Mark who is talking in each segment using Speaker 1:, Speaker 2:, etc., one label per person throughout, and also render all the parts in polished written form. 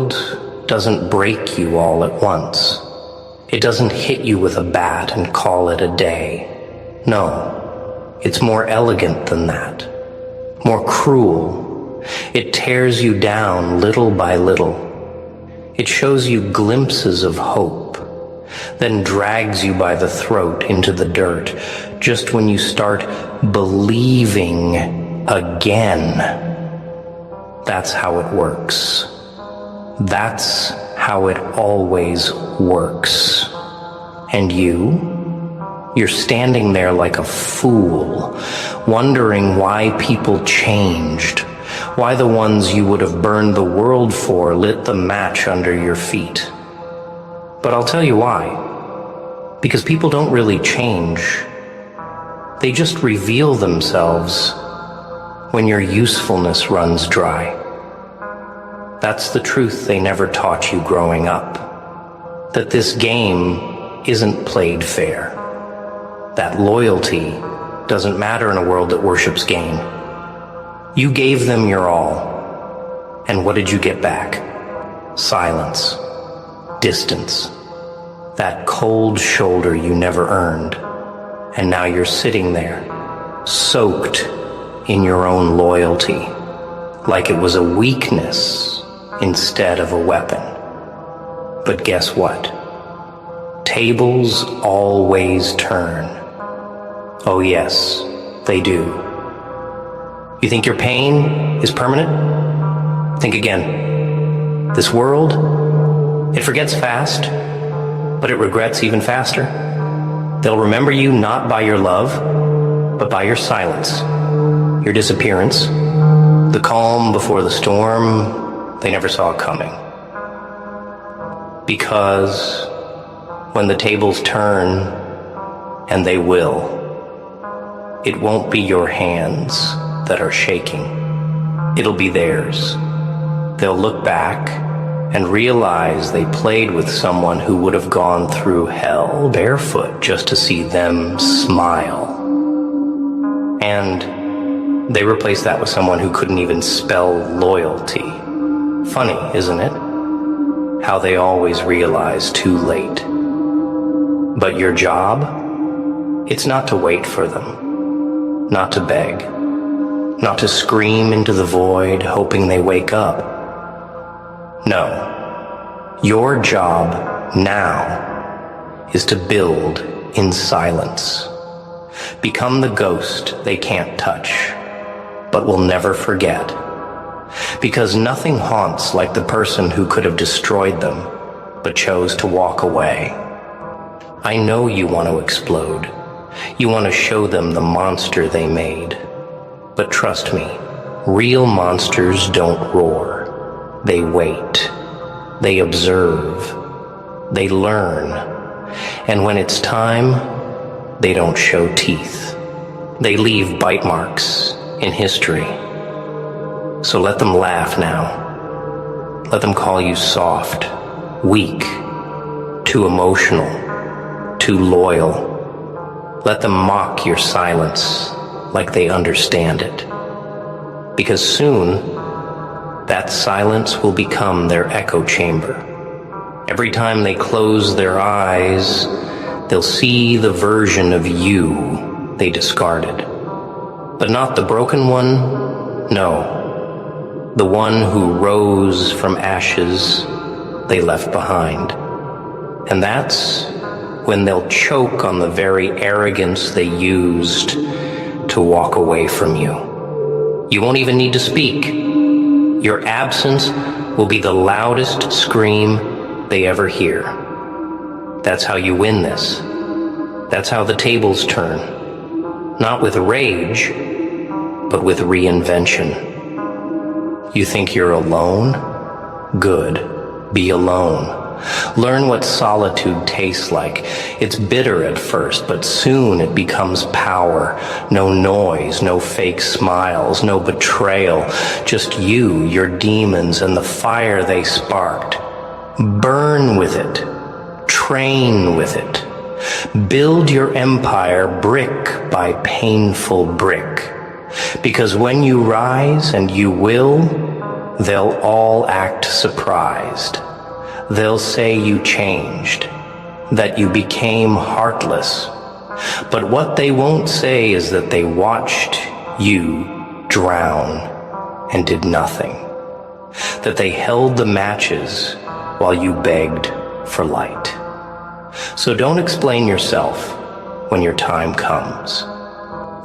Speaker 1: world doesn't break you all at once. It doesn't hit you with a bat and call it a day. No, it's more elegant than that, more cruel. It tears you down little by little. It shows you glimpses of hope, then drags you by the throat into the dirt just when you start believing again. That's how it works. That's how it always works. And you're standing there like a fool, wondering why people changed, why the ones you would have burned the world for lit the match under your feet. But I'll tell you why. Because people don't really change. They just reveal themselves when your usefulness runs dry. That's the truth they never taught you growing up. That this game isn't played fair. That loyalty doesn't matter in a world that worships gain. You gave them your all. And what did you get back? Silence. Distance. That cold shoulder you never earned. And now you're sitting there, soaked in your own loyalty, like it was a weakness instead of a weapon. But guess what? Tables always turn. Oh yes, they do. You think your pain is permanent? Think again. This world, it forgets fast, but it regrets even faster. They'll remember you not by your love, but by your silence, your disappearance, the calm before the storm they never saw coming. Because when the tables turn, and they will, it won't be your hands that are shaking. It'll be theirs. They'll look back and realize they played with someone who would have gone through hell barefoot just to see them smile. And they replaced that with someone who couldn't even spell loyalty. Funny, isn't it? How they always realize too late. But your job? It's not to wait for them. Not to beg. Not to scream into the void hoping they wake up. No. Your job now is to build in silence. Become the ghost they can't touch, but will never forget. Because nothing haunts like the person who could have destroyed them, but chose to walk away. I know you want to explode. You want to show them the monster they made. But trust me, real monsters don't roar. They wait. They observe. They learn. And when it's time, they don't show teeth. They leave bite marks in history. So let them laugh now. Let them call you soft, weak, too emotional, too loyal. Let them mock your silence like they understand it. Because soon, that silence will become their echo chamber. Every time they close their eyes, they'll see the version of you they discarded. But not the broken one, no. The one who rose from ashes they left behind. And that's when they'll choke on the very arrogance they used to walk away from you. You won't even need to speak. Your absence will be the loudest scream they ever hear. That's how you win this. That's how the tables turn. Not with rage, but with reinvention. You think you're alone? Good. Be alone. Learn what solitude tastes like. It's bitter at first, but soon it becomes power. No noise, no fake smiles, no betrayal. Just you, your demons, and the fire they sparked. Burn with it. Train with it. Build your empire brick by painful brick. Because when you rise, and you will, they'll all act surprised. They'll say you changed, that you became heartless. But what they won't say is that they watched you drown and did nothing. That they held the matches while you begged for light. So don't explain yourself when your time comes.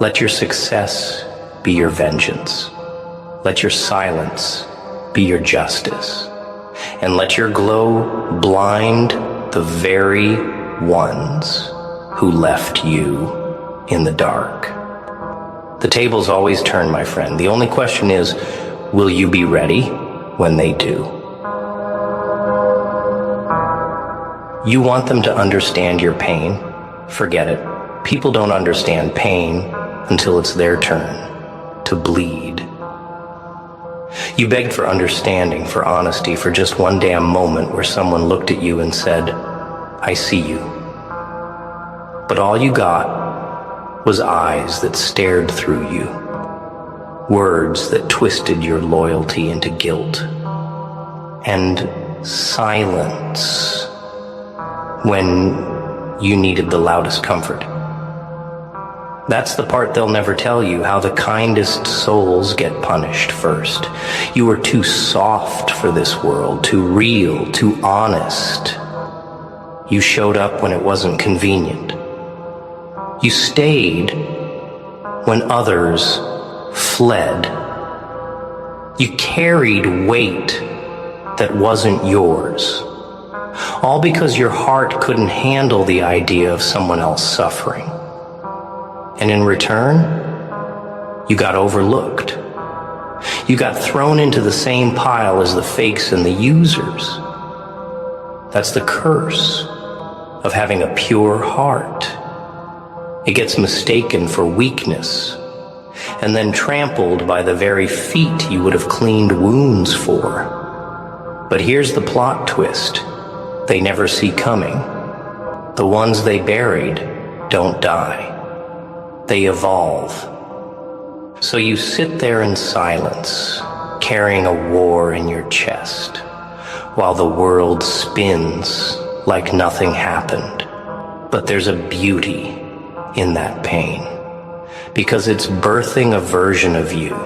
Speaker 1: Let your success be your vengeance. Let your silence be your justice. And let your glow blind the very ones who left you in the dark. The tables always turn, my friend. The only question is, will you be ready when they do? You want them to understand your pain? Forget it. People don't understand pain until it's their turn to bleed. You begged for understanding, for honesty, for just one damn moment where someone looked at you and said, I see you. But all you got was eyes that stared through you, words that twisted your loyalty into guilt, and silence when you needed the loudest comfort. That's the part they'll never tell you, how the kindest souls get punished first. You were too soft for this world, too real, too honest. You showed up when it wasn't convenient. You stayed when others fled. You carried weight that wasn't yours. All because your heart couldn't handle the idea of someone else suffering. And in return, you got overlooked. You got thrown into the same pile as the fakes and the users. That's the curse of having a pure heart. It gets mistaken for weakness and then trampled by the very feet you would have cleaned wounds for. But here's the plot twist they never see coming. The ones they buried don't die. They evolve. So you sit there in silence, carrying a war in your chest, while the world spins like nothing happened. But there's a beauty in that pain, because it's birthing a version of you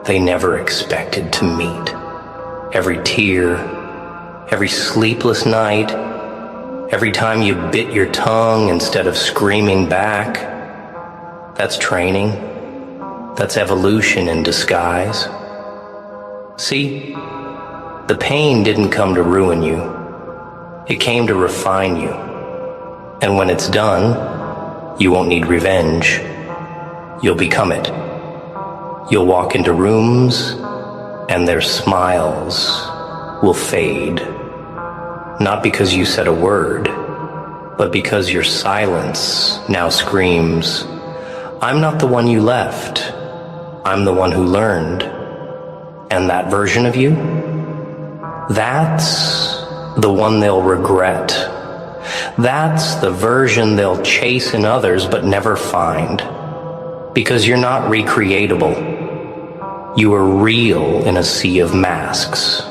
Speaker 1: they never expected to meet. Every tear, every sleepless night, every time you bit your tongue instead of screaming back, that's training. That's evolution in disguise. See, the pain didn't come to ruin you. It came to refine you. And when it's done, you won't need revenge. You'll become it. You'll walk into rooms, and their smiles will fade. Not because you said a word, but because your silence now screams, I'm not the one you left. I'm the one who learned. And that version of you? That's the one they'll regret. That's the version they'll chase in others but never find. Because you're not recreatable. You are real in a sea of masks.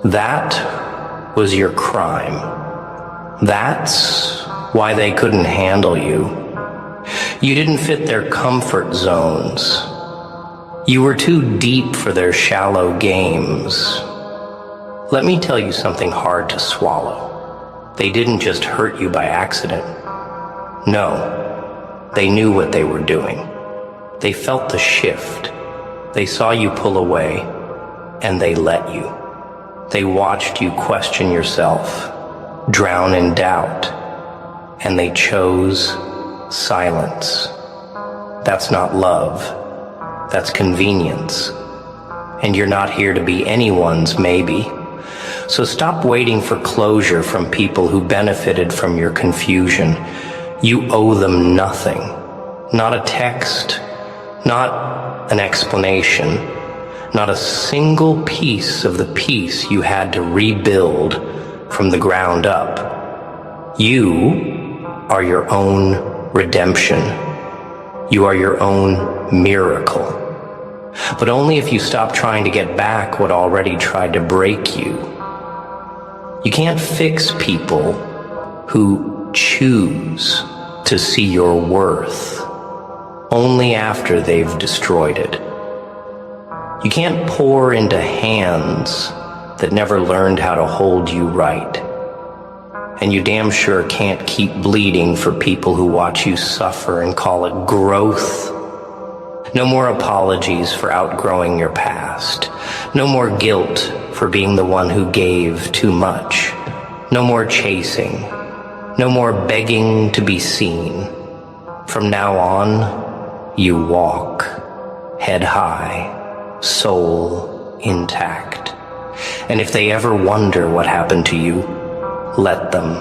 Speaker 1: That was your crime. That's why they couldn't handle you. You didn't fit their comfort zones. You were too deep for their shallow games. Let me tell you something hard to swallow. They didn't just hurt you by accident. No, they knew what they were doing. They felt the shift. They saw you pull away, and they let you. They watched you question yourself, drown in doubt, and they chose silence. That's not love. That's convenience. And you're not here to be anyone's maybe. So stop waiting for closure from people who benefited from your confusion. You owe them nothing. Not a text, not an explanation, not a single piece of the piece you had to rebuild from the ground up. You are your own redemption. You are your own miracle. but only if you stop trying to get back what already tried to break you. You can't fix people who choose to see your worth only after they've destroyed it. You can't pour into hands that never learned how to hold you right. And you damn sure can't keep bleeding for people who watch you suffer and call it growth. No more apologies for outgrowing your past. No more guilt for being the one who gave too much. No more chasing. No more begging to be seen. From now on, you walk, head high, soul intact. And if they ever wonder what happened to you, let them.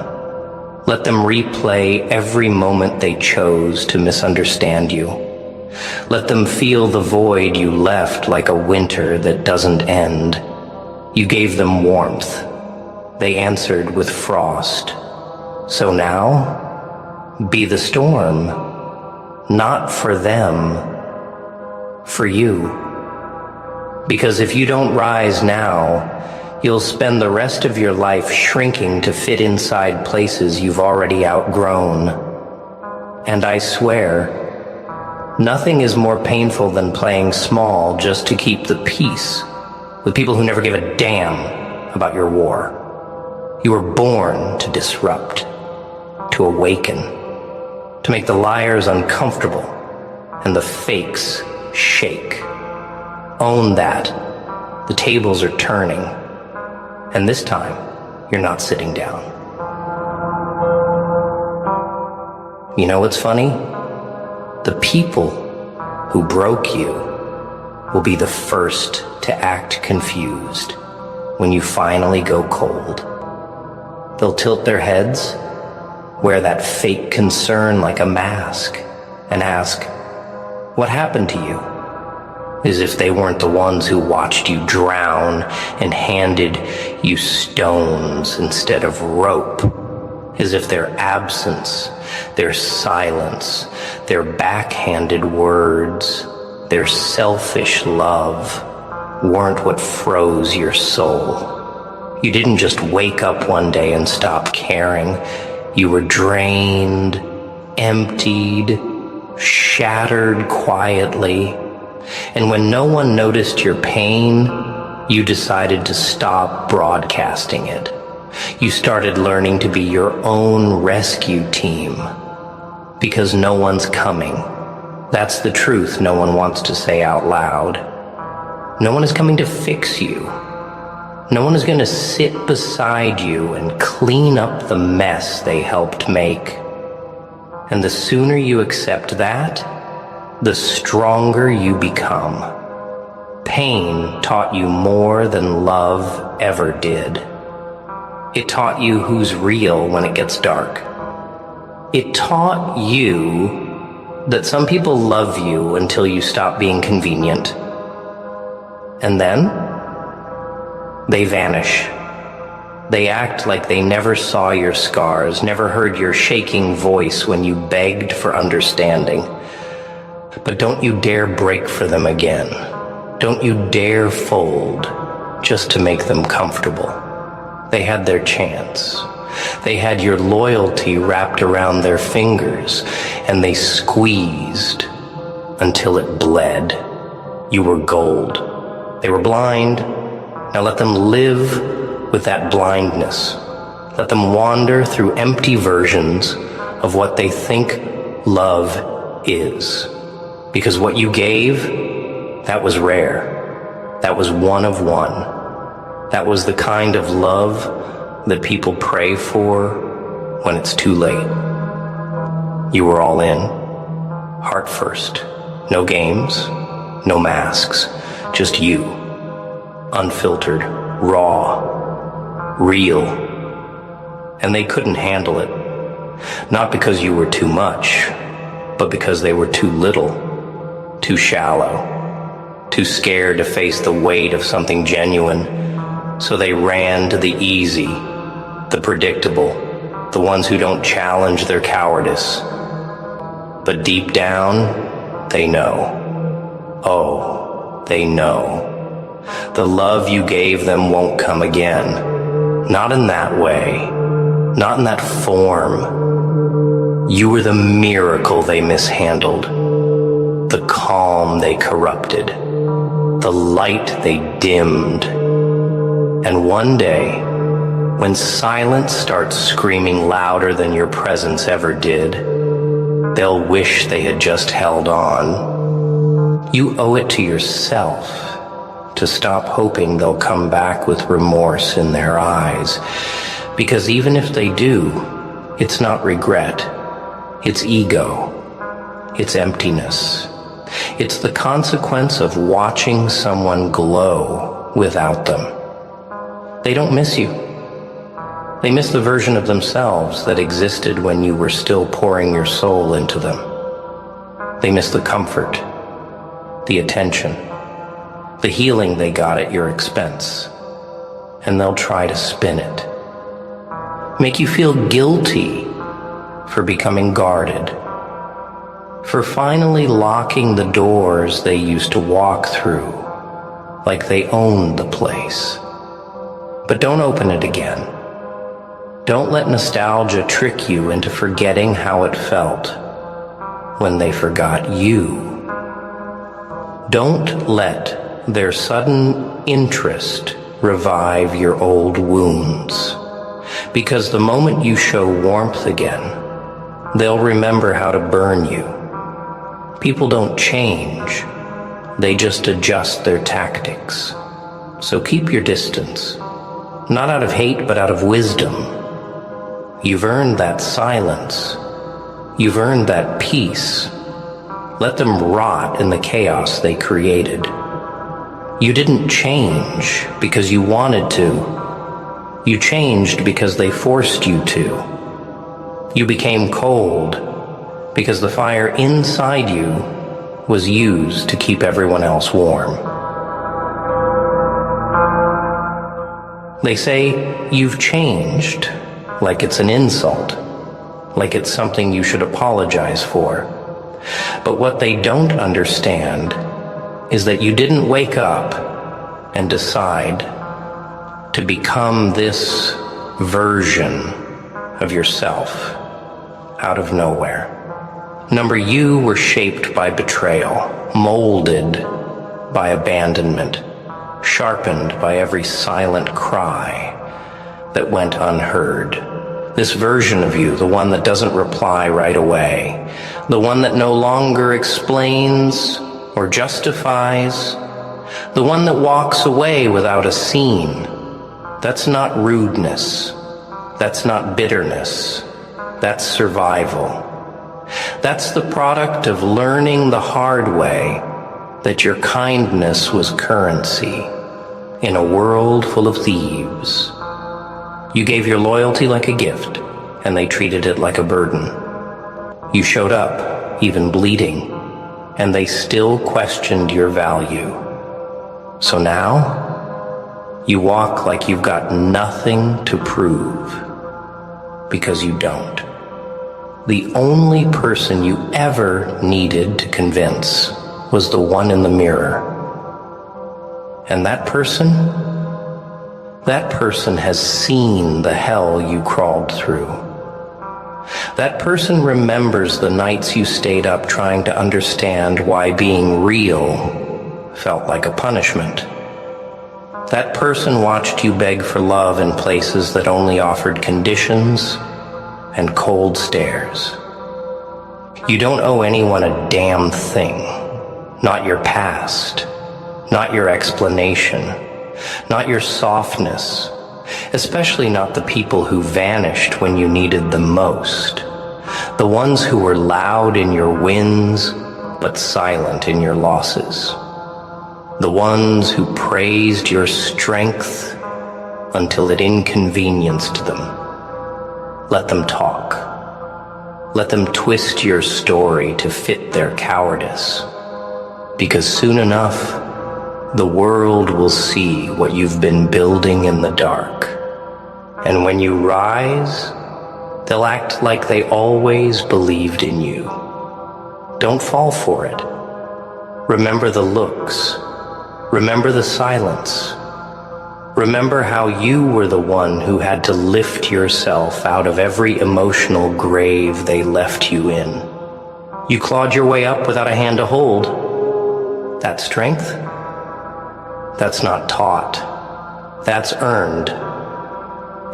Speaker 1: Let them replay every moment they chose to misunderstand you. Let them feel the void you left like a winter that doesn't end. You gave them warmth. They answered with frost. So now, be the storm. Not for them, for you. Because if you don't rise now, you'll spend the rest of your life shrinking to fit inside places you've already outgrown. And I swear, nothing is more painful than playing small just to keep the peace with people who never give a damn about your war. You were born to disrupt, to awaken, to make the liars uncomfortable and the fakes shake. Own that. The tables are turning. And this time, you're not sitting down. You know what's funny? The people who broke you will be the first to act confused when you finally go cold. They'll tilt their heads, wear that fake concern like a mask, and ask, "What happened to you?" As if they weren't the ones who watched you drown and handed you stones instead of rope. As if their absence, their silence, their backhanded words, their selfish love weren't what froze your soul. You didn't just wake up one day and stop caring. You were drained, emptied, shattered quietly. And when no one noticed your pain, you decided to stop broadcasting it. You started learning to be your own rescue team. Because no one's coming. That's the truth no one wants to say out loud. No one is coming to fix you. No one is going to sit beside you and clean up the mess they helped make. And the sooner you accept that, the stronger you become. Pain taught you more than love ever did. It taught you who's real when it gets dark. It taught you that some people love you until you stop being convenient. And then, they vanish. They act like they never saw your scars, never heard your shaking voice when you begged for understanding. But don't you dare break for them again. Don't you dare fold just to make them comfortable. They had their chance. They had your loyalty wrapped around their fingers, and they squeezed until it bled. You were gold. They were blind. Now let them live with that blindness. Let them wander through empty versions of what they think love is. Because what you gave, that was rare. That was one of one. That was the kind of love that people pray for when it's too late. You were all in. Heart first. No games, no masks. Just you. Unfiltered, raw, real. And they couldn't handle it. Not because you were too much, but because they were too little. Too shallow, too scared to face the weight of something genuine, so they ran to the easy, the predictable, the ones who don't challenge their cowardice. But deep down, they know. Oh, they know. The love you gave them won't come again. Not in that way. Not in that form. You were the miracle they mishandled. The calm they corrupted. The light they dimmed. And one day, when silence starts screaming louder than your presence ever did, they'll wish they had just held on. You owe it to yourself to stop hoping they'll come back with remorse in their eyes. Because even if they do, it's not regret. It's ego. It's emptiness. It's the consequence of watching someone glow without them. They don't miss you. They miss the version of themselves that existed when you were still pouring your soul into them. They miss the comfort, the attention, the healing they got at your expense. And they'll try to spin it. Make you feel guilty for becoming guarded, for finally locking the doors they used to walk through like they owned the place. But don't open it again. Don't let nostalgia trick you into forgetting how it felt when they forgot you. Don't let their sudden interest revive your old wounds. Because the moment you show warmth again, they'll remember how to burn you. People don't change. They just adjust their tactics. So keep your distance. Not out of hate, but out of wisdom. You've earned that silence. You've earned that peace. Let them rot in the chaos they created. You didn't change because you wanted to. You changed because they forced you to. You became cold because the fire inside you was used to keep everyone else warm. They say you've changed, like it's an insult, like it's something you should apologize for. But what they don't understand is that you didn't wake up and decide to become this version of yourself out of nowhere. You were shaped by betrayal, molded by abandonment, sharpened by every silent cry that went unheard. This version of you, the one that doesn't reply right away, the one that no longer explains or justifies, the one that walks away without a scene. That's not rudeness. That's not bitterness. That's survival. That's the product of learning the hard way that your kindness was currency in a world full of thieves. You gave your loyalty like a gift, and they treated it like a burden. You showed up, even bleeding, and they still questioned your value. So now, you walk like you've got nothing to prove, because you don't. The only person you ever needed to convince was the one in the mirror. And that person has seen the hell you crawled through. That person remembers the nights you stayed up trying to understand why being real felt like a punishment. That person watched you beg for love in places that only offered conditions and cold stares. You don't owe anyone a damn thing. Not your past, not your explanation, not your softness, especially not the people who vanished when you needed them most. The ones who were loud in your wins, but silent in your losses. The ones who praised your strength until it inconvenienced them. Let them talk. Let them twist your story to fit their cowardice. Because soon enough, the world will see what you've been building in the dark. And when you rise, they'll act like they always believed in you. Don't fall for it. Remember the looks, Remember the silence. Remember how you were the one who had to lift yourself out of every emotional grave they left you in. You clawed your way up without a hand to hold. That strength? That's not taught. That's earned.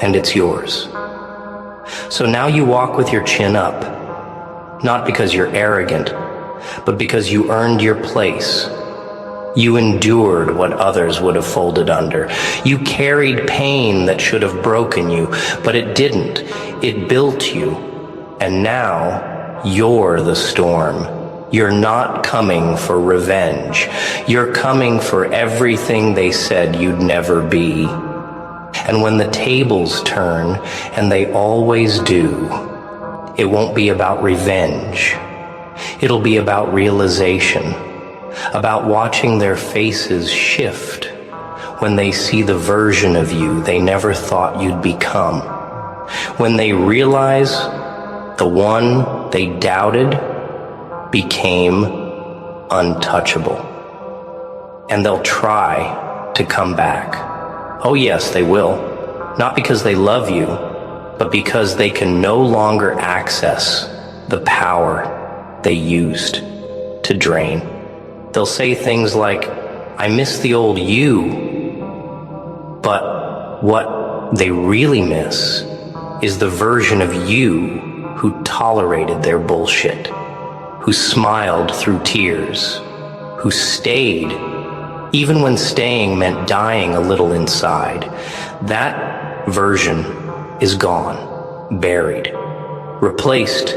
Speaker 1: And it's yours. So now you walk with your chin up, not because you're arrogant, but because you earned your place. You endured what others would have folded under. You carried pain that should have broken you, but it didn't. It built you. And now you're the storm. You're not coming for revenge. You're coming for everything they said you'd never be. And when the tables turn, and they always do, it won't be about revenge. It'll be about realization. About watching their faces shift when they see the version of you they never thought you'd become. When they realize the one they doubted became untouchable. And they'll try to come back. Oh yes, they will. Not because they love you, but because they can no longer access the power they used to drain. They'll say things like, I miss the old you, but what they really miss is the version of you who tolerated their bullshit, who smiled through tears, who stayed, even when staying meant dying a little inside. That version is gone, buried, replaced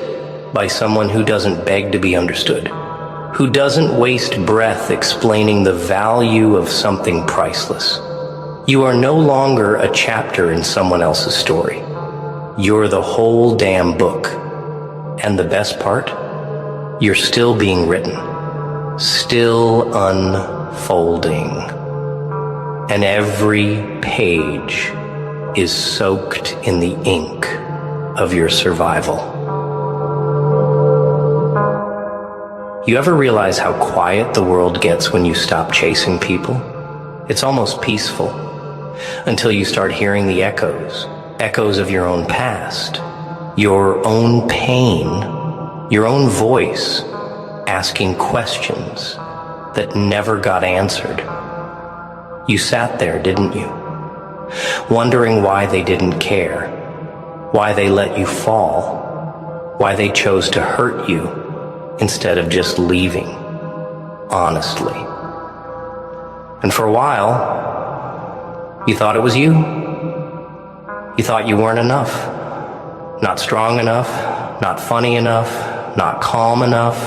Speaker 1: by someone who doesn't beg to be understood, who doesn't waste breath explaining the value of something priceless. You are no longer a chapter in someone else's story. You're the whole damn book. And the best part? You're still being written, still unfolding. And every page is soaked in the ink of your survival. You ever realize how quiet the world gets when you stop chasing people? It's almost peaceful, until you start hearing the echoes of your own past, your own pain, your own voice, asking questions that never got answered. You sat there, didn't you? Wondering why they didn't care, why they let you fall, why they chose to hurt you instead of just leaving, honestly. And for a while, you thought it was you. You thought you weren't enough. Not strong enough, not funny enough, not calm enough,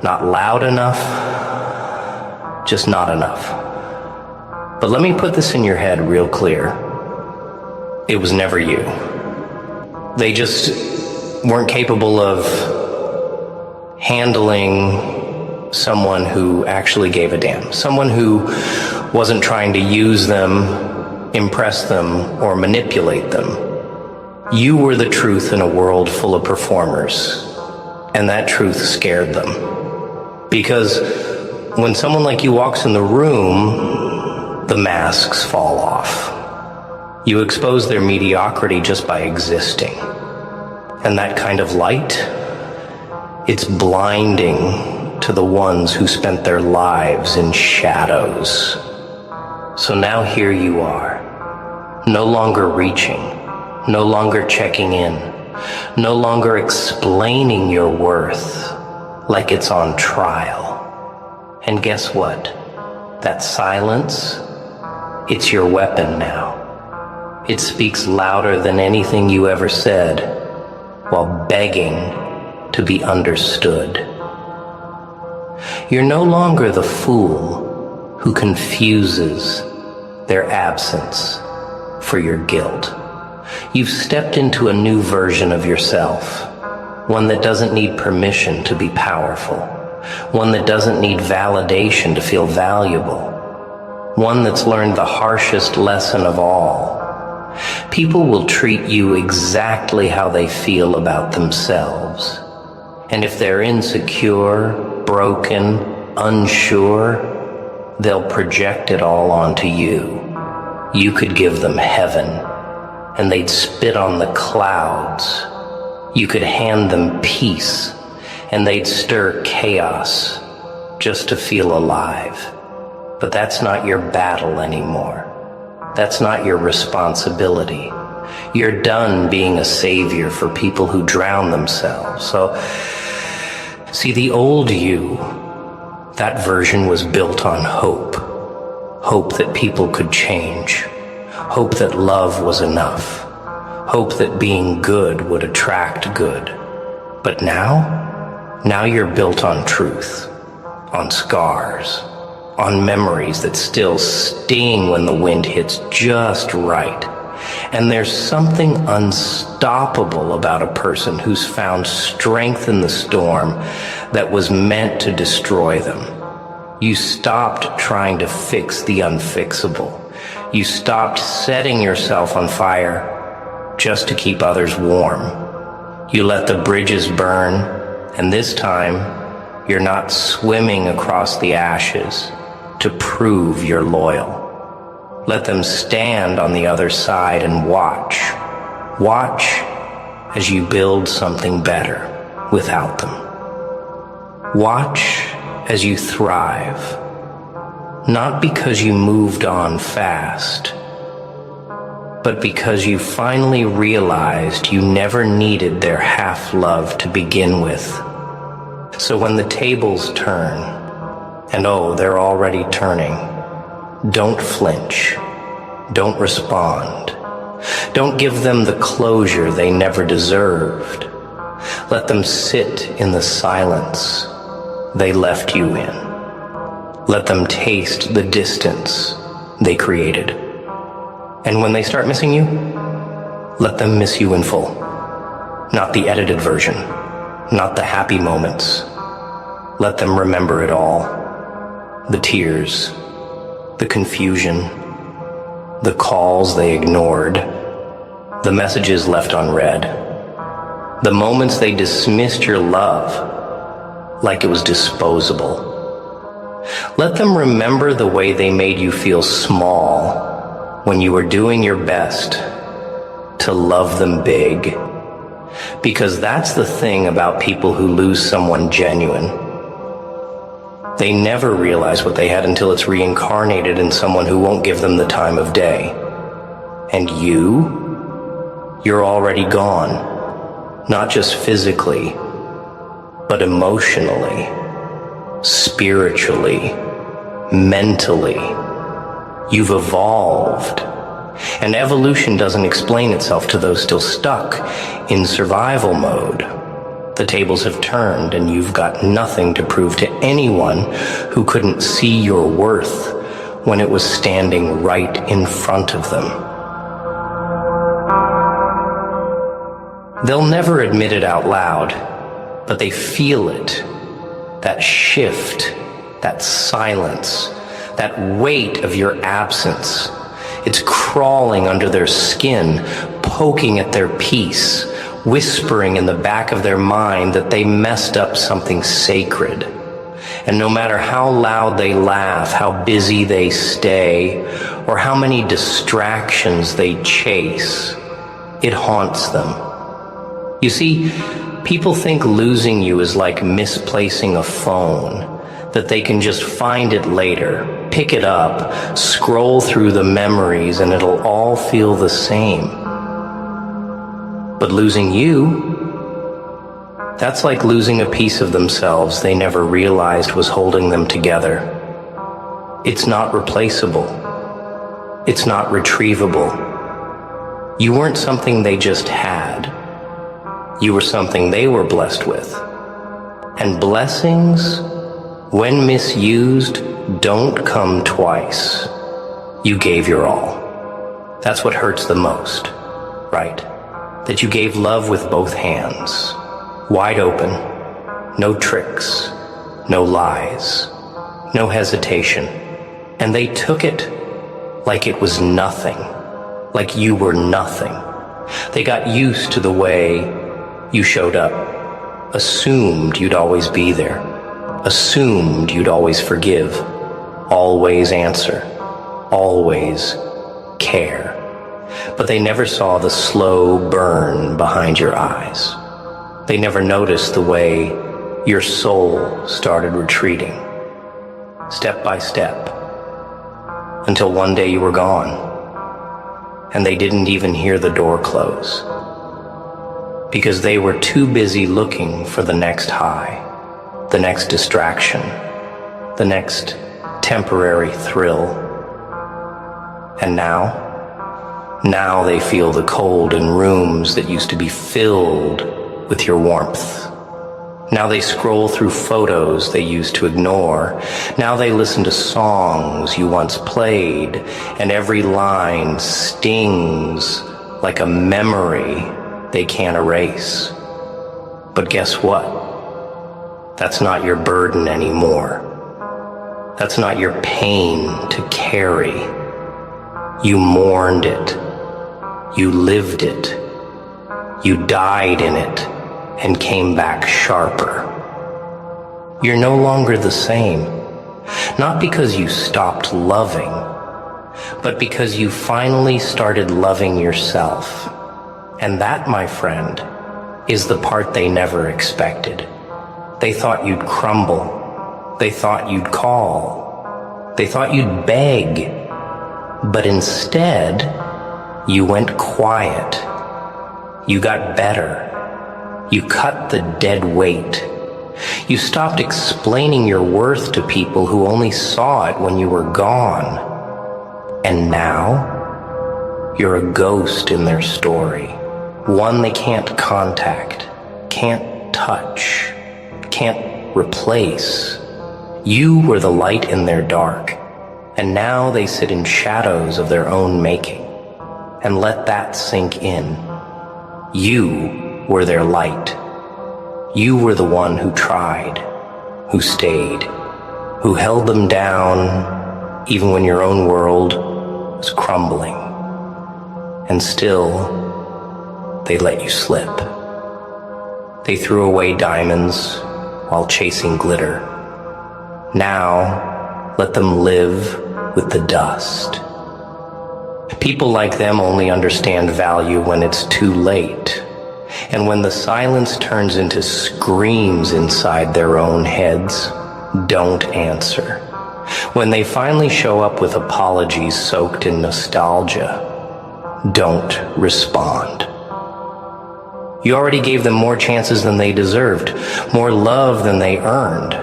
Speaker 1: not loud enough, just not enough. But let me put this in your head real clear. It was never you. They just weren't capable of handling someone who actually gave a damn. Someone who wasn't trying to use them, impress them, or manipulate them. You were the truth in a world full of performers, and that truth scared them. Because when someone like you walks in the room, the masks fall off. You expose their mediocrity just by existing. And that kind of light, it's blinding to the ones who spent their lives in shadows. So now here you are, no longer reaching, no longer checking in, no longer explaining your worth like it's on trial. And guess what? That silence, it's your weapon now. It speaks louder than anything you ever said, while begging to be understood. You're no longer the fool who confuses their absence for your guilt. You've stepped into a new version of yourself, one that doesn't need permission to be powerful, one that doesn't need validation to feel valuable, one that's learned the harshest lesson of all. People will treat you exactly how they feel about themselves. And if they're insecure, broken, unsure, they'll project it all onto you. You could give them heaven, and they'd spit on the clouds. You could hand them peace, and they'd stir chaos just to feel alive. But that's not your battle anymore. That's not your responsibility. You're done being a savior for people who drown themselves. So, see, the old you, that version was built on hope. Hope that people could change. Hope that love was enough. Hope that being good would attract good. But now you're built on truth, on scars, on memories that still sting when the wind hits just right. And there's something unstoppable about a person who's found strength in the storm that was meant to destroy them. You stopped trying to fix the unfixable. You stopped setting yourself on fire just to keep others warm. You let the bridges burn, and this time, you're not swimming across the ashes to prove you're loyal. Let them stand on the other side and watch. Watch as you build something better without them. Watch as you thrive, not because you moved on fast, but because you finally realized you never needed their half-love to begin with. So when the tables turn, and oh, they're already turning, don't flinch. Don't respond. Don't give them the closure they never deserved. Let them sit in the silence they left you in. Let them taste the distance they created. And when they start missing you, let them miss you in full. Not the edited version, not the happy moments. Let them remember it all. The tears, the confusion, the calls they ignored, the messages left unread, the moments they dismissed your love like it was disposable. Let them remember the way they made you feel small when you were doing your best to love them big. Because that's the thing about people who lose someone genuine. They never realize what they had until it's reincarnated in someone who won't give them the time of day. And you're already gone. Not just physically, but emotionally, spiritually, mentally. You've evolved. And evolution doesn't explain itself to those still stuck in survival mode. The tables have turned, and you've got nothing to prove to anyone who couldn't see your worth when it was standing right in front of them. They'll never admit it out loud, but they feel it. That shift, that silence, that weight of your absence. It's crawling under their skin, poking at their peace, whispering in the back of their mind that they messed up something sacred. And no matter how loud they laugh, how busy they stay, or how many distractions they chase, it haunts them. You see, people think losing you is like misplacing a phone, that they can just find it later, pick it up, scroll through the memories, and it'll all feel the same. But losing you, that's like losing a piece of themselves they never realized was holding them together. It's not replaceable. It's not retrievable. You weren't something they just had. You were something they were blessed with. And blessings, when misused, don't come twice. You gave your all. That's what hurts the most, right? That you gave love with both hands, wide open, no tricks, no lies, no hesitation. And they took it like it was nothing, like you were nothing. They got used to the way you showed up, assumed you'd always be there, assumed you'd always forgive, always answer, always care. But they never saw the slow burn behind your eyes. They never noticed the way your soul started retreating, step by step, until one day you were gone, and they didn't even hear the door close, because they were too busy looking for the next high, the next distraction, the next temporary thrill. And now they feel the cold in rooms that used to be filled with your warmth. Now they scroll through photos they used to ignore. Now they listen to songs you once played, and every line stings like a memory they can't erase. But guess what? That's not your burden anymore. That's not your pain to carry. You mourned it. You lived it. You died in it and came back sharper. You're no longer the same. Not because you stopped loving, but because you finally started loving yourself. And that, my friend, is the part they never expected. They thought you'd crumble. They thought you'd call. They thought you'd beg. But instead, you went quiet. You got better. You cut the dead weight. You stopped explaining your worth to people who only saw it when you were gone. And now, you're a ghost in their story. One they can't contact, can't touch, can't replace. You were the light in their dark, and now they sit in shadows of their own making. And let that sink in. You were their light. You were the one who tried, who stayed, who held them down even when your own world was crumbling. And still, they let you slip. They threw away diamonds while chasing glitter. Now, let them live with the dust. People like them only understand value when it's too late, and when the silence turns into screams inside their own heads. Don't answer. When they finally show up with apologies soaked in nostalgia, don't respond. You already gave them more chances than they deserved, more love than they earned,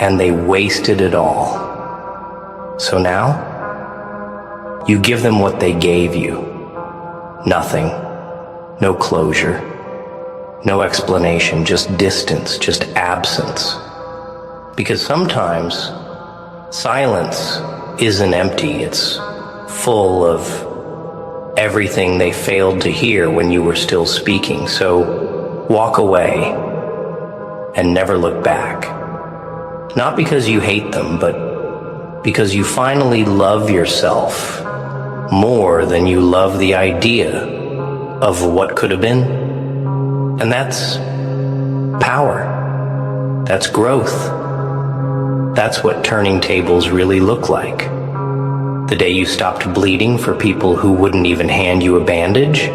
Speaker 1: and they wasted it all. So now, you give them what they gave you. Nothing. No closure. No explanation. Just distance. Just absence. Because sometimes silence isn't empty. It's full of everything they failed to hear when you were still speaking. So walk away and never look back. Not because you hate them, but because you finally love yourself more than you love the idea of what could have been. And that's power. That's growth. That's what turning tables really look like. The day you stopped bleeding for people who wouldn't even hand you a bandage,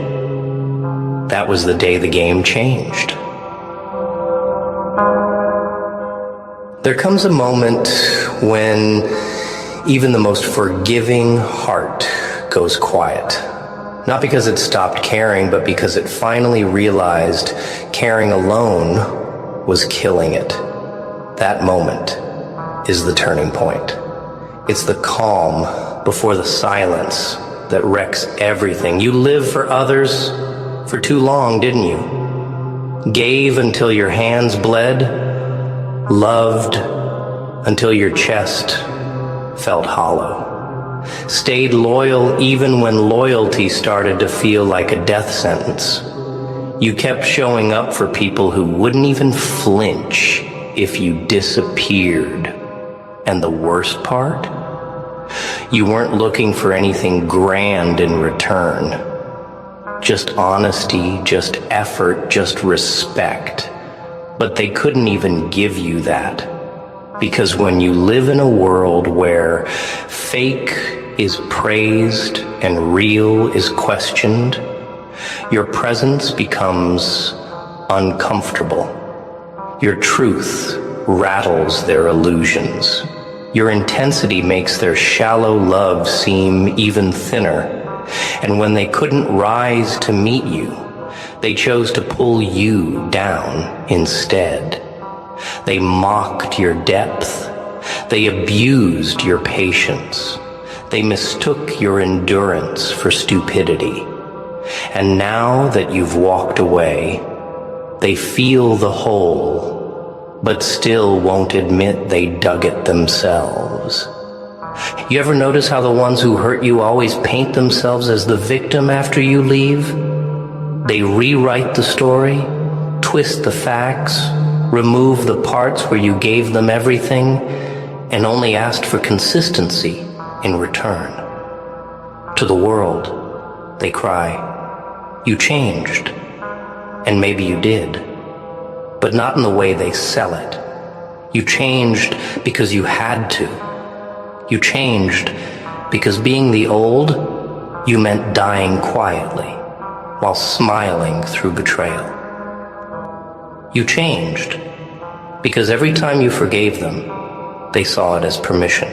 Speaker 1: that was the day the game changed. There comes a moment when even the most forgiving heart goes quiet. Not because it stopped caring, but because it finally realized caring alone was killing it. That moment is the turning point. It's the calm before the silence that wrecks everything. You lived for others for too long, didn't you? Gave until your hands bled, loved until your chest felt hollow. Stayed loyal even when loyalty started to feel like a death sentence. You kept showing up for people who wouldn't even flinch if you disappeared. And the worst part? You weren't looking for anything grand in return. Just honesty, just effort, just respect. But they couldn't even give you that. Because when you live in a world where fake is praised and real is questioned, your presence becomes uncomfortable. Your truth rattles their illusions. Your intensity makes their shallow love seem even thinner. And when they couldn't rise to meet you, they chose to pull you down instead. They mocked your depth. They abused your patience. They mistook your endurance for stupidity. And now that you've walked away, they feel the hole, but still won't admit they dug it themselves. You ever notice how the ones who hurt you always paint themselves as the victim after you leave? They rewrite the story, twist the facts, remove the parts where you gave them everything and only asked for consistency in return. To the world, they cry, "You changed." And maybe you did, but not in the way they sell it. You changed because you had to. You changed because being the old, you meant dying quietly while smiling through betrayal. You changed because every time you forgave them, they saw it as permission.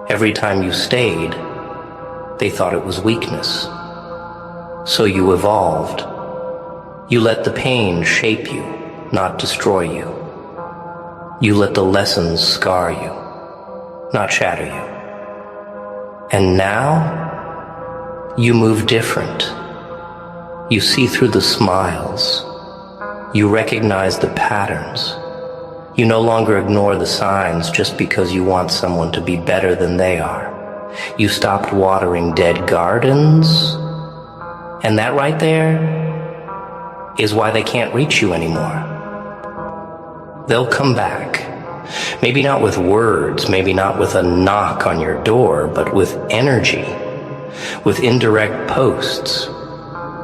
Speaker 1: Every time you stayed, they thought it was weakness. So you evolved. You let the pain shape you, not destroy you. You let the lessons scar you, not shatter you. And now, you move different. You see through the smiles. You recognize the patterns. You no longer ignore the signs just because you want someone to be better than they are. You stopped watering dead gardens, and that right there is why they can't reach you anymore. They'll come back. Maybe not with words, maybe not with a knock on your door, but with energy, with indirect posts,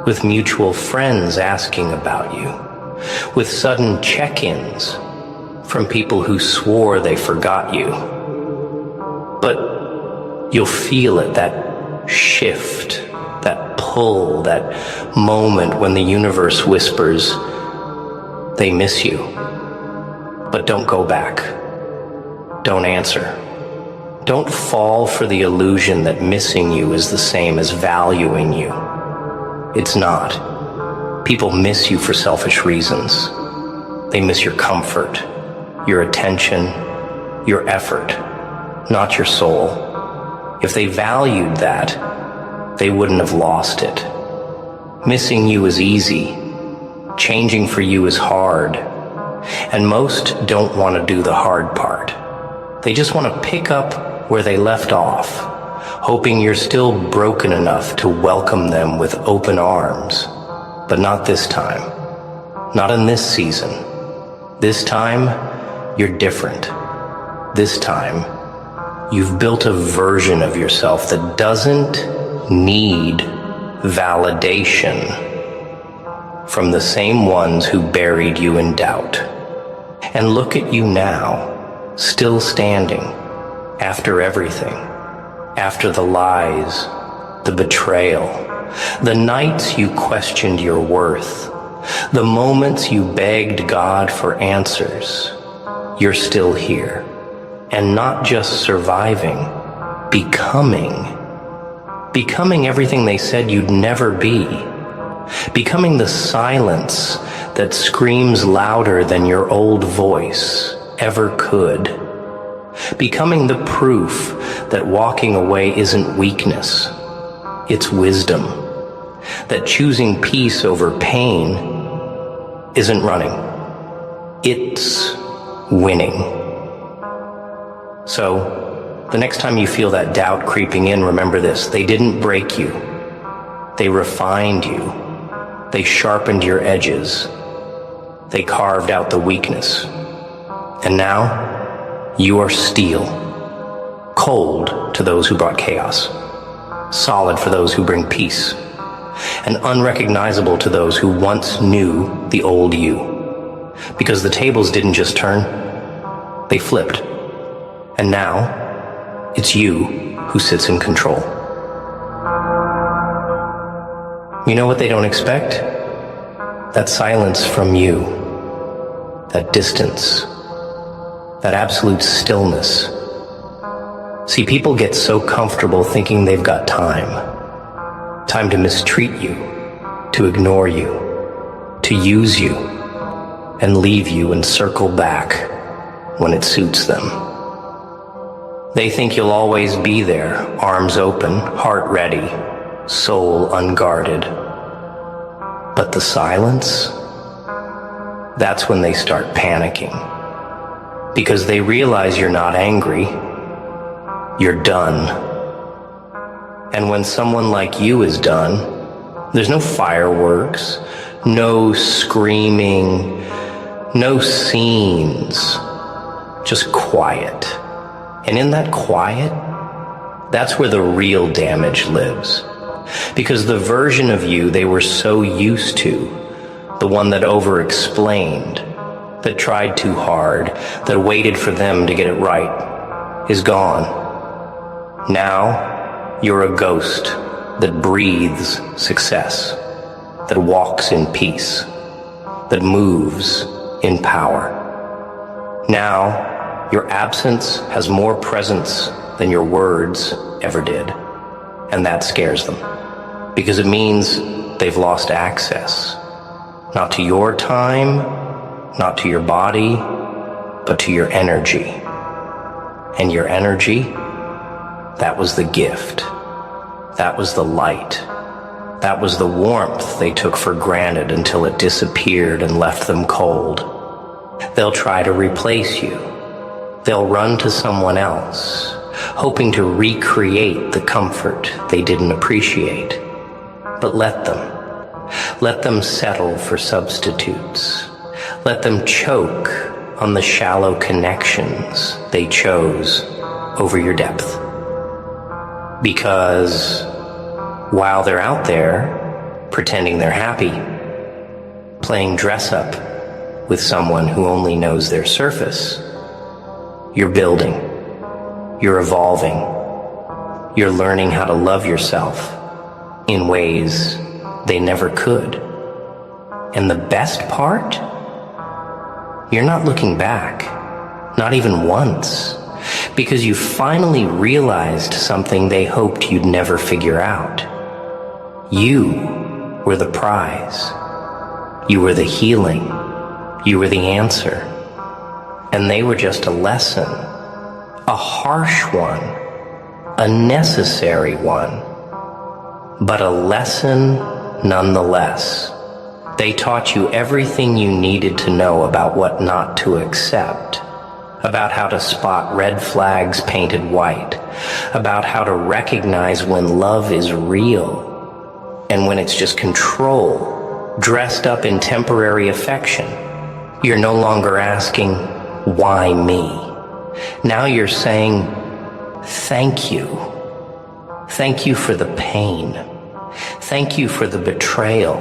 Speaker 1: with mutual friends asking about you, with sudden check-ins from people who swore they forgot you. But you'll feel it, that shift, that pull, that moment when the universe whispers, they miss you. But don't go back. Don't answer. Don't fall for the illusion that missing you is the same as valuing you. It's not. People miss you for selfish reasons. They miss your comfort, your attention, your effort, not your soul. If they valued that, they wouldn't have lost it. Missing you is easy. Changing for you is hard. And most don't want to do the hard part. They just want to pick up where they left off, hoping you're still broken enough to welcome them with open arms. But not this time. Not in this season. This time, you're different. This time, you've built a version of yourself that doesn't need validation from the same ones who buried you in doubt. And look at you now, still standing, after everything, after the lies, the betrayal, the nights you questioned your worth, the moments you begged God for answers. You're still here, and not just surviving, becoming everything they said you'd never be, becoming the silence that screams louder than your old voice ever could, becoming the proof that walking away isn't weakness, it's wisdom, that choosing peace over pain isn't running, it's winning. So, the next time you feel that doubt creeping in, remember this: they didn't break you. They refined you. They sharpened your edges. They carved out the weakness. And now, you are steel. Cold to those who brought chaos. Solid for those who bring peace. And unrecognizable to those who once knew the old you. Because the tables didn't just turn, They flipped. And now, it's you who sits in control. You know what they don't expect? That silence from you. That distance. That absolute stillness. See, people get so comfortable thinking they've got time. Time to mistreat you, to ignore you, to use you, and leave you and circle back when it suits them. They think you'll always be there, arms open, heart ready, soul unguarded. But the silence, that's when they start panicking. Because they realize you're not angry, you're done. And when someone like you is done, there's no fireworks, no screaming, no scenes, just quiet. And in that quiet, that's where the real damage lives. Because the version of you they were so used to, the one that over-explained, that tried too hard, that waited for them to get it right, is gone. Now, you're a ghost that breathes success, that walks in peace, that moves in power. Now, your absence has more presence than your words ever did, and that scares them, because it means they've lost access, not to your time, not to your body, but to your energy. And your energy, that was the gift. That was the light. That was the warmth they took for granted until it disappeared and left them cold. They'll try to replace you. They'll run to someone else, hoping to recreate the comfort they didn't appreciate. But let them. Let them settle for substitutes. Let them choke on the shallow connections they chose over your depth. Because while they're out there pretending they're happy, playing dress up with someone who only knows their surface, you're building, you're evolving, you're learning how to love yourself in ways they never could. And the best part? You're not looking back, not even once, because you finally realized something they hoped you'd never figure out. You were the prize. You were the healing. You were the answer. And they were just a lesson, a harsh one, a necessary one, but a lesson nonetheless. They taught you everything you needed to know about what not to accept, about how to spot red flags painted white, about how to recognize when love is real and when it's just control, dressed up in temporary affection. You're no longer asking, why me? Now you're saying, thank you. Thank you for the pain. Thank you for the betrayal.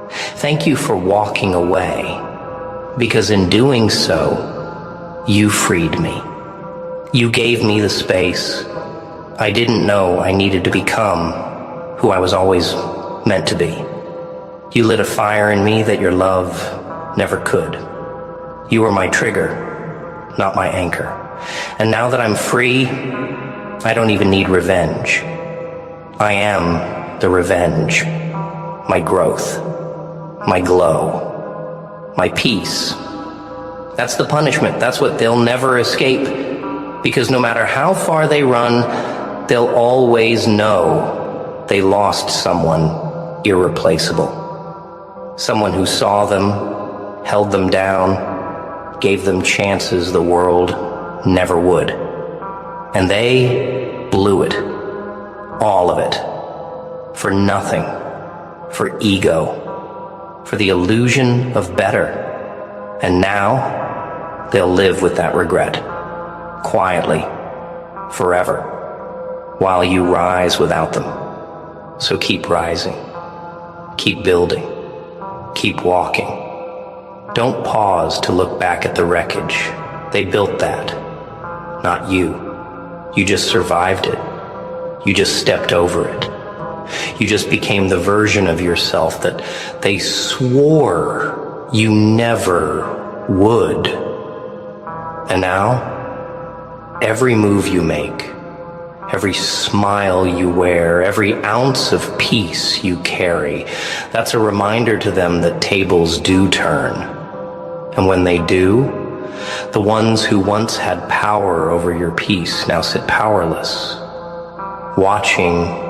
Speaker 1: Thank you for walking away, because in doing so, you freed me. You gave me the space I didn't know I needed to become who I was always meant to be. You lit a fire in me that your love never could. You were my trigger, not my anchor. And now that I'm free, I don't even need revenge. I am the revenge, my growth, my glow, my peace. That's the punishment. That's what they'll never escape. Because no matter how far they run, they'll always know they lost someone irreplaceable. Someone who saw them, held them down, gave them chances the world never would. And they blew it. All of it. For nothing. For ego. For the illusion of better. And now, they'll live with that regret. Quietly. Forever. While you rise without them. So keep rising. Keep building. Keep walking. Don't pause to look back at the wreckage. They built that, not you. You just survived it. You just stepped over it. You just became the version of yourself that they swore you never would. And now, every move you make, every smile you wear, every ounce of peace you carry, that's a reminder to them that tables do turn. And when they do, the ones who once had power over your peace now sit powerless, watching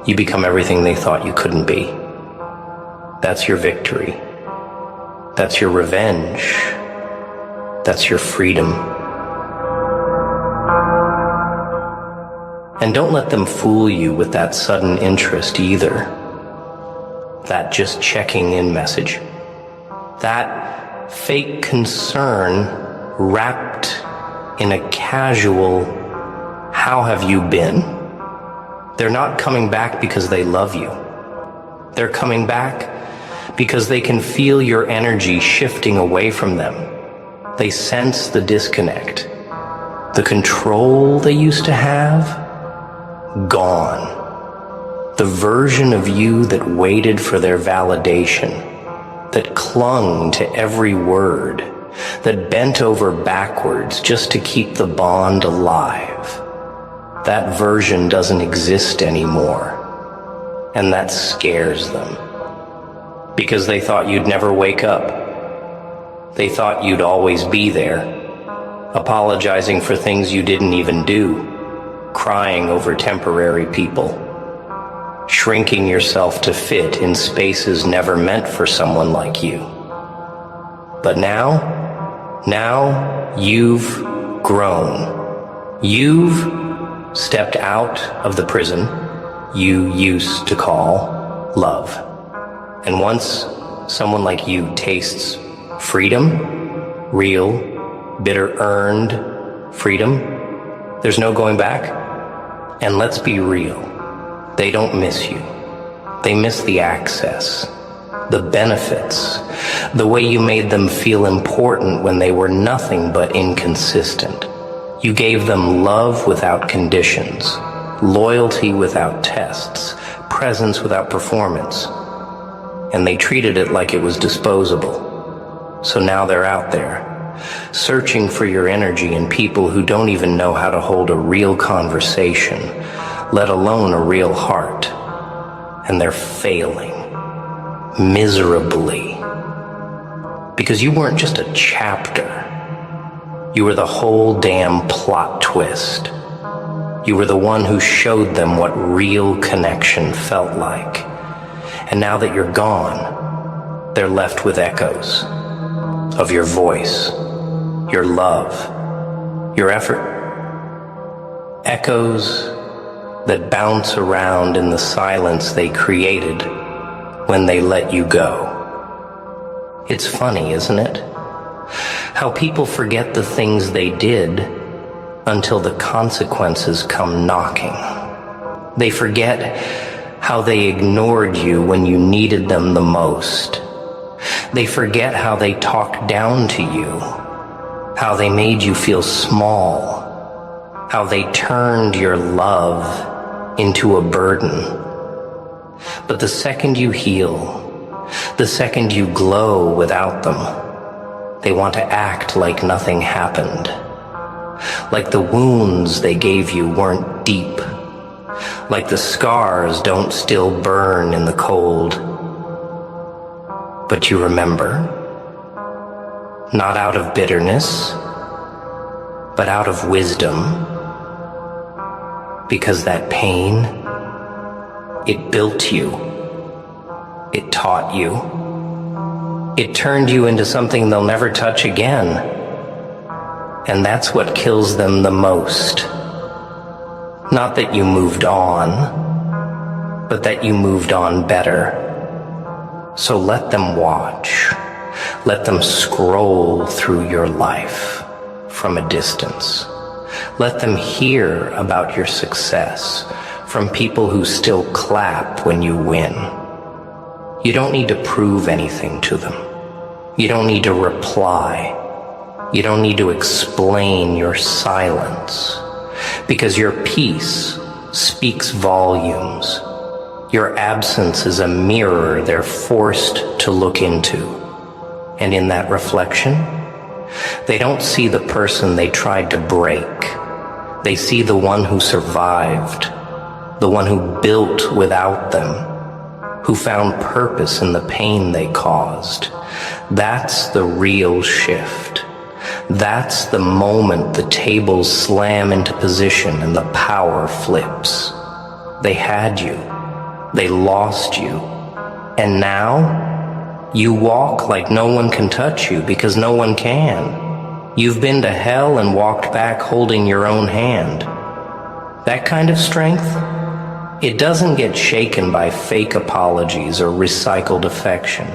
Speaker 1: you become everything they thought you couldn't be. That's your victory. That's your revenge. That's your freedom. And don't let them fool you with that sudden interest either. That just checking in message. That fake concern wrapped in a casual, "How have you been?" They're not coming back because they love you. They're coming back because they can feel your energy shifting away from them. They sense the disconnect. The control they used to have, gone. The version of you that waited for their validation, that clung to every word, that bent over backwards just to keep the bond alive. That version doesn't exist anymore, and that scares them. Because they thought you'd never wake up. They thought you'd always be there, apologizing for things you didn't even do, crying over temporary people, shrinking yourself to fit in spaces never meant for someone like you. But now you've grown. You've stepped out of the prison you used to call love. And once someone like you tastes freedom, real, bitter-earned freedom, there's no going back. And let's be real, they don't miss you. They miss the access, the benefits, the way you made them feel important when they were nothing but inconsistent. You gave them love without conditions, loyalty without tests, presence without performance. And they treated it like it was disposable. So now they're out there, searching for your energy in people who don't even know how to hold a real conversation, let alone a real heart. And they're failing, miserably. Because you weren't just a chapter. You were the whole damn plot twist. You were the one who showed them what real connection felt like. And now that you're gone, they're left with echoes of your voice, your love, your effort. Echoes that bounce around in the silence they created when they let you go. It's funny, isn't it? How people forget the things they did until the consequences come knocking. They forget how they ignored you when you needed them the most. They forget how they talked down to you, how they made you feel small, how they turned your love into a burden. But the second you heal, the second you glow without them, they want to act like nothing happened. Like the wounds they gave you weren't deep. Like the scars don't still burn in the cold. But you remember. Not out of bitterness, but out of wisdom. Because that pain, it built you. It taught you. It turned you into something they'll never touch again. And that's what kills them the most. Not that you moved on, but that you moved on better. So let them watch. Let them scroll through your life from a distance. Let them hear about your success from people who still clap when you win. You don't need to prove anything to them. You don't need to reply. You don't need to explain your silence, because your peace speaks volumes. Your absence is a mirror they're forced to look into. And in that reflection, they don't see the person they tried to break. They see the one who survived, the one who built without them, who found purpose in the pain they caused. That's the real shift. That's the moment the tables slam into position and the power flips. They had you. They lost you. And now, you walk like no one can touch you because no one can. You've been to hell and walked back holding your own hand. That kind of strength, it doesn't get shaken by fake apologies or recycled affection.